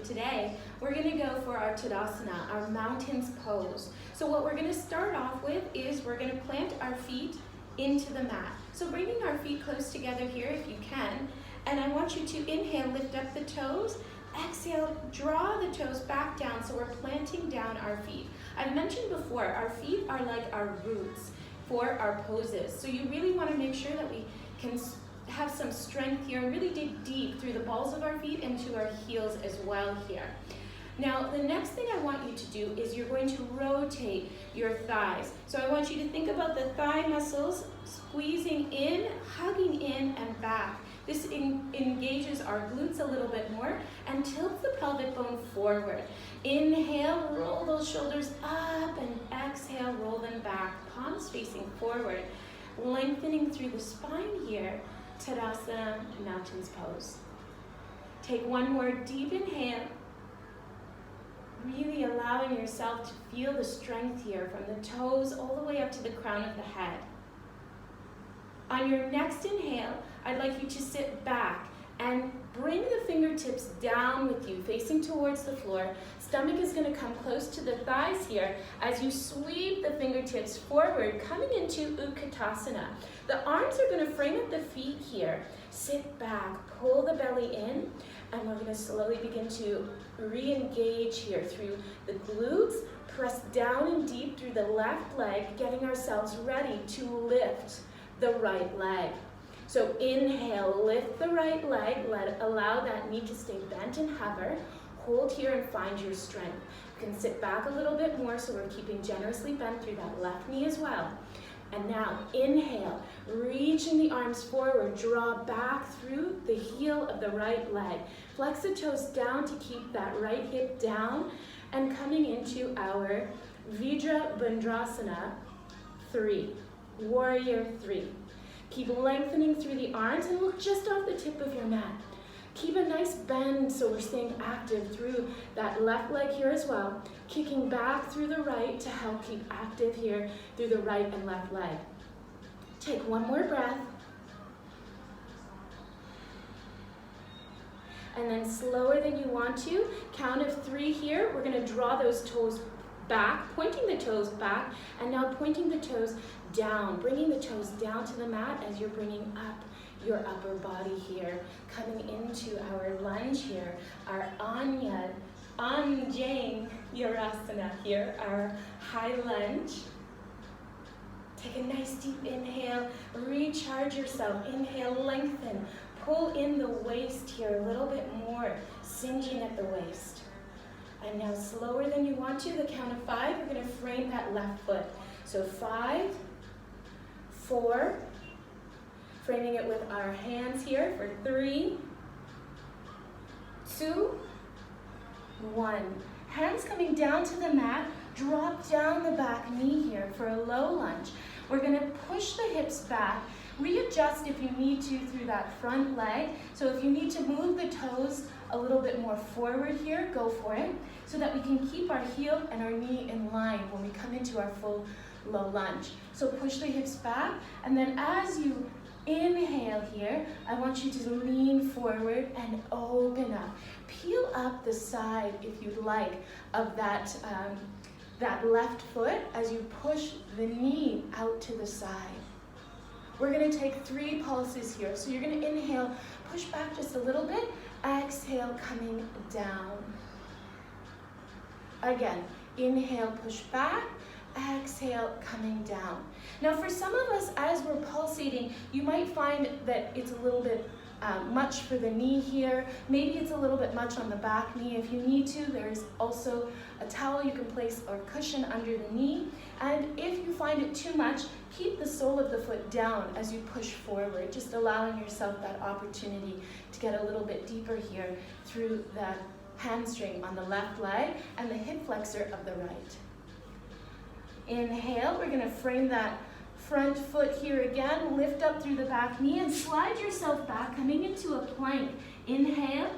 today, we're going to go for our Tadasana, our mountain's pose. So what we're going to start off with is we're going to plant our feet into the mat. So bringing our feet close together here if you can, and I want you to inhale, lift up the toes, exhale, draw the toes back down so we're planting down our feet. I've mentioned before, our feet are like our roots for our poses. So you really want to make sure that we can have some strength here and really dig deep through the balls of our feet into our heels as well here. Now, the next thing I want you to do is you're going to rotate your thighs. So I want you to think about the thigh muscles squeezing in, hugging in and back. This engages our glutes a little bit more and tilts the pelvic bone forward. Inhale, roll those shoulders up, and exhale, roll them back, palms facing forward, lengthening through the spine here. Tadasana, mountain's pose. Take one more deep inhale, really allowing yourself to feel the strength here from the toes all the way up to the crown of the head. On your next inhale, I'd like you to sit back and bring the fingertips down with you, facing towards the floor. Stomach is going to come close to the thighs here as you sweep the fingertips forward, coming into Utkatasana. The arms are going to frame at the feet here. Sit back, pull the belly in, and we're going to slowly begin to re-engage here through the glutes. Press down and deep through the left leg, getting ourselves ready to lift the right leg. So inhale, lift the right leg, allow that knee to stay bent and hover. Hold here and find your strength. You can sit back a little bit more so we're keeping generously bent through that left knee as well. And now inhale, reaching the arms forward, draw back through the heel of the right leg. Flex the toes down to keep that right hip down and coming into our Virabhadrasana 3, Warrior 3. Keep lengthening through the arms and look just off the tip of your mat. Keep a nice bend so we're staying active through that left leg here as well. Kicking back through the right to help keep active here through the right and left leg. Take one more breath. And then slower than you want to, count of 3 here. We're going to draw those toes back, pointing the toes back, and now pointing the toes down, bringing the toes down to the mat as you're bringing up your upper body here, coming into our lunge here, our Anjang Yarasana here, our high lunge. Take a nice deep inhale, recharge yourself, inhale, lengthen, pull in the waist here a little bit more, singeing at the waist. And now slower than you want to, the count of 5, we're going to frame that left foot. So 5, 4, framing it with our hands here for 3, 2, 1. Hands coming down to the mat, drop down the back knee here for a low lunge. We're going to push the hips back, readjust if you need to through that front leg. So if you need to move the toes a little bit more forward here, go for it, so that we can keep our heel and our knee in line when we come into our full low lunge. So push the hips back, and then as you inhale here, I want you to lean forward and open up. Peel up the side, if you'd like, of that left foot as you push the knee out to the side. We're going to take 3 pulses here. So you're going to inhale, push back just a little bit, exhale, coming down. Again, inhale, push back, exhale, coming down. Now for some of us, as we're pulsating, you might find that it's a little bit much for the knee here. Maybe it's a little bit much on the back knee. If you need to, there's also a towel you can place or cushion under the knee. And if you find it too much, keep the sole of the foot down as you push forward, just allowing yourself that opportunity to get a little bit deeper here through that hamstring on the left leg and the hip flexor of the right. Inhale, we're going to frame that front foot here again, lift up through the back knee and slide yourself back, coming into a plank. Inhale,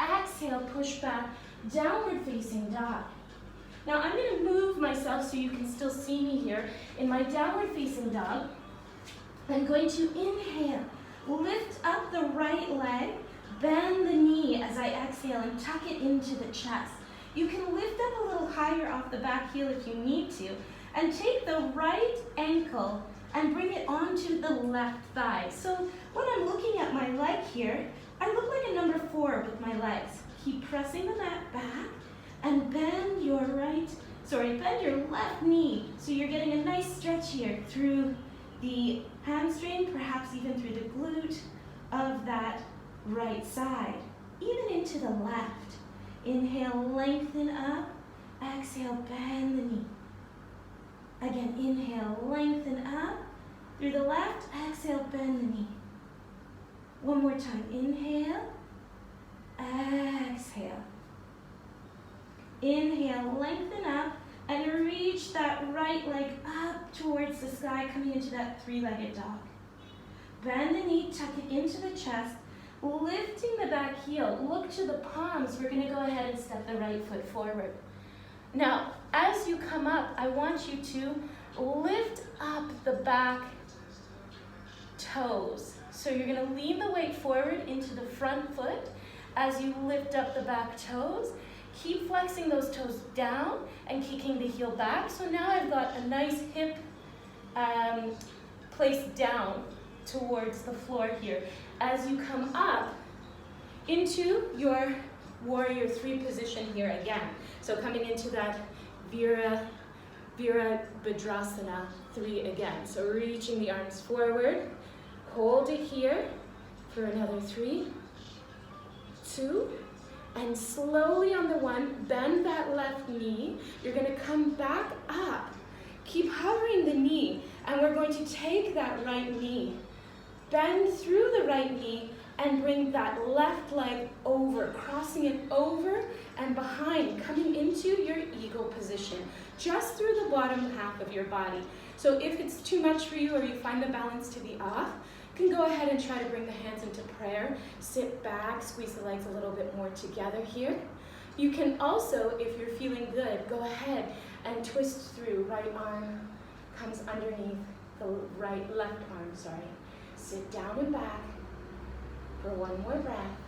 exhale, push back, downward facing dog. Now I'm going to move myself so you can still see me here. In my downward facing dog, I'm going to inhale, lift up the right leg, Bend the knee as I exhale and tuck it into the chest. You can lift up a little higher off the back heel if you need to, and take the right ankle and bring it onto the left thigh. So when I'm looking at my leg here, I look like a number 4 with my legs. Keep pressing the mat back and bend your left knee. So you're getting a nice stretch here through the hamstring, perhaps even through the glute of that right side, even into the left. Inhale, lengthen up. Exhale, bend the knee. Again, inhale, lengthen up. Through the left, exhale, bend the knee. One more time. Inhale, exhale. Inhale, lengthen up, and reach that right leg up towards the sky, coming into that 3-legged dog. Bend the knee, tuck it into the chest, lifting the back heel. Look to the palms. We're going to go ahead and step the right foot forward. Now, as you come up, I want you to lift up the back toes. So you're going to lean the weight forward into the front foot as you lift up the back toes. Keep flexing those toes down and kicking the heel back. So now I've got a nice hip placed down towards the floor here. As you come up into your warrior 3 position here again. So coming into that Virabhadrasana 3 again. So reaching the arms forward, hold it here for another 3, 2, and slowly on the 1, bend that left knee. You're going to come back up. Keep hovering the knee, and we're going to take that right knee, bend through the right knee, and bring that left leg over, crossing it over and behind, coming into your eagle position, just through the bottom half of your body. So if it's too much for you or you find the balance to be off, you can go ahead and try to bring the hands into prayer. Sit back, squeeze the legs a little bit more together here. You can also, if you're feeling good, go ahead and twist through. Right arm comes underneath the left arm, sorry. Sit down and back for one more breath.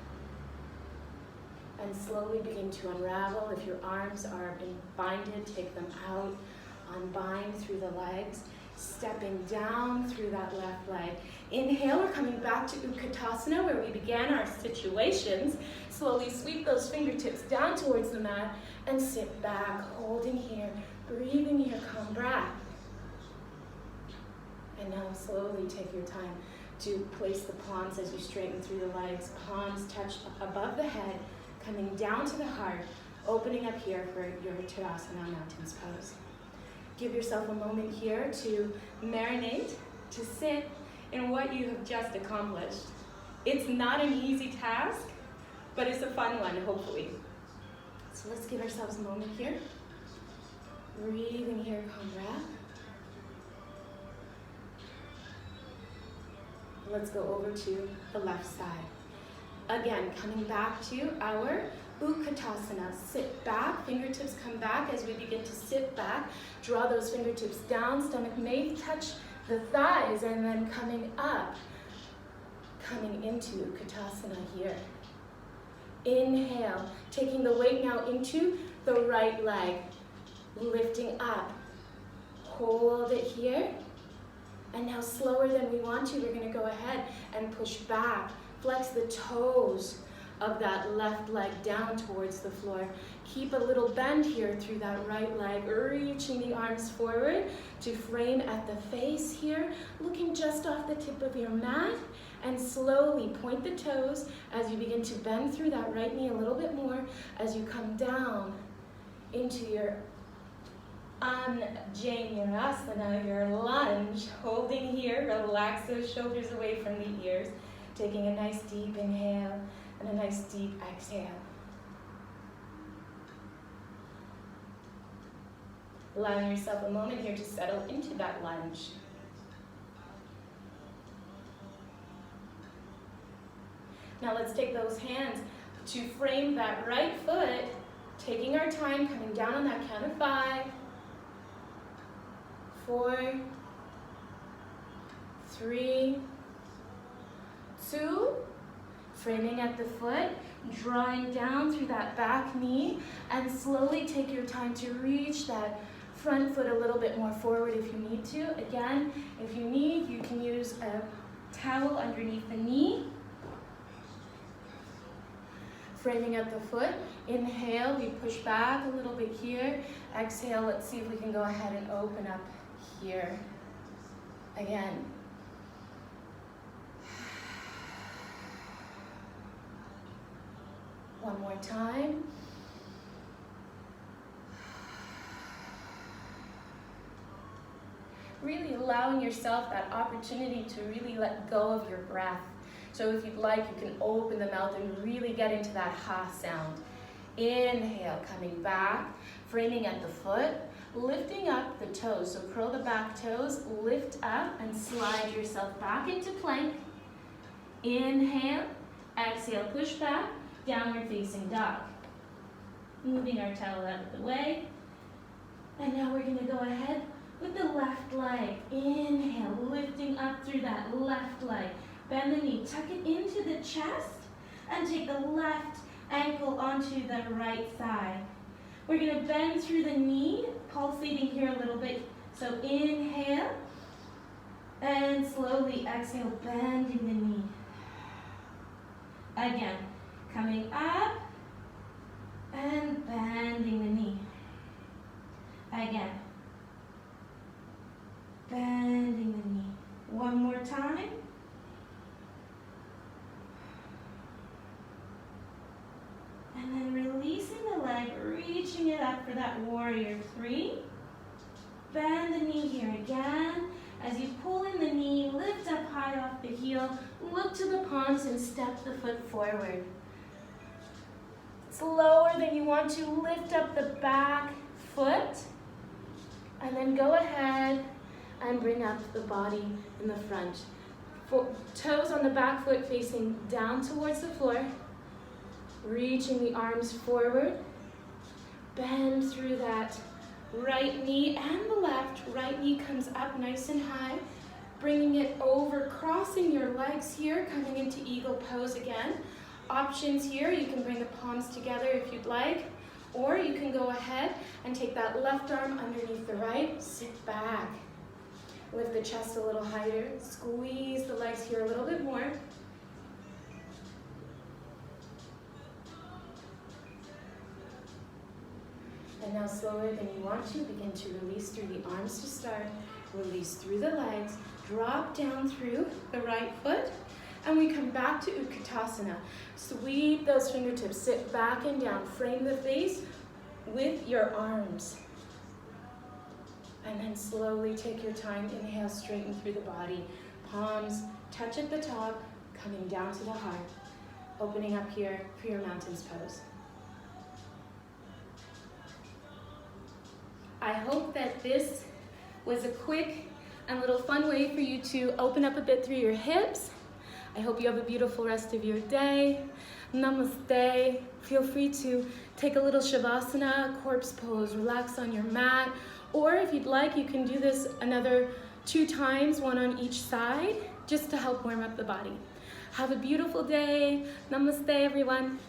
And slowly begin to unravel. If your arms are binded, take them out. Unbind through the legs. Stepping down through that left leg. Inhale, we're coming back to Utkatasana where we began our situations. Slowly sweep those fingertips down towards the mat and sit back, holding here, breathing your calm breath. And now slowly take your time to place the palms as you straighten through the legs. Palms touch above the head, coming down to the heart, opening up here for your Tadasana Mountains pose. Give yourself a moment here to marinate, to sit in what you have just accomplished. It's not an easy task, but it's a fun one, hopefully. So let's give ourselves a moment here. Breathing here, calm breath. Let's go over to the left side. Again, coming back to our Utkatasana. Sit back, fingertips come back as we begin to sit back. Draw those fingertips down, stomach may touch the thighs, and then coming up, coming into Utkatasana here. Inhale, taking the weight now into the right leg, lifting up. Hold it here. And now slower than we want to, we're going to go ahead and push back. Flex the toes of that left leg down towards the floor. Keep a little bend here through that right leg, reaching the arms forward to frame at the face here, looking just off the tip of your mat, and slowly point the toes as you begin to bend through that right knee a little bit more as you come down into your Anjaneyasana, your lunge, holding here. Relax those shoulders away from the ears, taking a nice deep inhale and a nice deep exhale. Allowing yourself a moment here to settle into that lunge. Now let's take those hands to frame that right foot, taking our time, coming down on that count of 5, 4, 3, 2, Framing at the foot, drawing down through that back knee, and slowly take your time to reach that front foot a little bit more forward if you need to. Again, if you need, you can use a towel underneath the knee. Framing at the foot. Inhale, we push back a little bit here. Exhale, let's see if we can go ahead and open up here. Again. One more time. Really allowing yourself that opportunity to really let go of your breath. So if you'd like, you can open the mouth and really get into that ha sound. Inhale, coming back, framing at the foot, lifting up the toes. So curl the back toes, lift up and slide yourself back into plank. Inhale, exhale, push back, downward facing dog. Moving our towel out of the way. And now we're gonna go ahead with the left leg. Inhale, lifting up through that left leg. Bend the knee, tuck it into the chest, and take the left ankle onto the right thigh. We're gonna bend through the knee, pulsating here a little bit. So inhale, and slowly exhale, bending the knee. Again, coming up, and bending the knee. Again, bending the knee. One more time. And then releasing the leg, reaching it up for that warrior three. Bend the knee here again. As you pull in the knee, lift up high off the heel, look to the palms and step the foot forward. It's lower than you want to, lift up the back foot. And then go ahead and bring up the body in the front. Toes on the back foot facing down towards the floor. Reaching the arms forward. Bend through that right knee and the left. Right knee comes up nice and high. Bringing it over, crossing your legs here, coming into eagle pose again. Options here, you can bring the palms together if you'd like. Or you can go ahead and take that left arm underneath the right, sit back. Lift the chest a little higher, squeeze the legs here a little bit more. And now slower than you want to, begin to release through the arms to start, release through the legs, drop down through the right foot, and we come back to Utkatasana. Sweep those fingertips, sit back and down, frame the face with your arms. And then slowly take your time, inhale, straighten through the body. Palms touch at the top, coming down to the heart. Opening up here for your mountains pose. I hope that this was a quick and little fun way for you to open up a bit through your hips. I hope you have a beautiful rest of your day. Namaste. Feel free to take a little Shavasana, corpse pose, relax on your mat. Or if you'd like, you can do this another 2 times, one on each side, just to help warm up the body. Have a beautiful day. Namaste, everyone.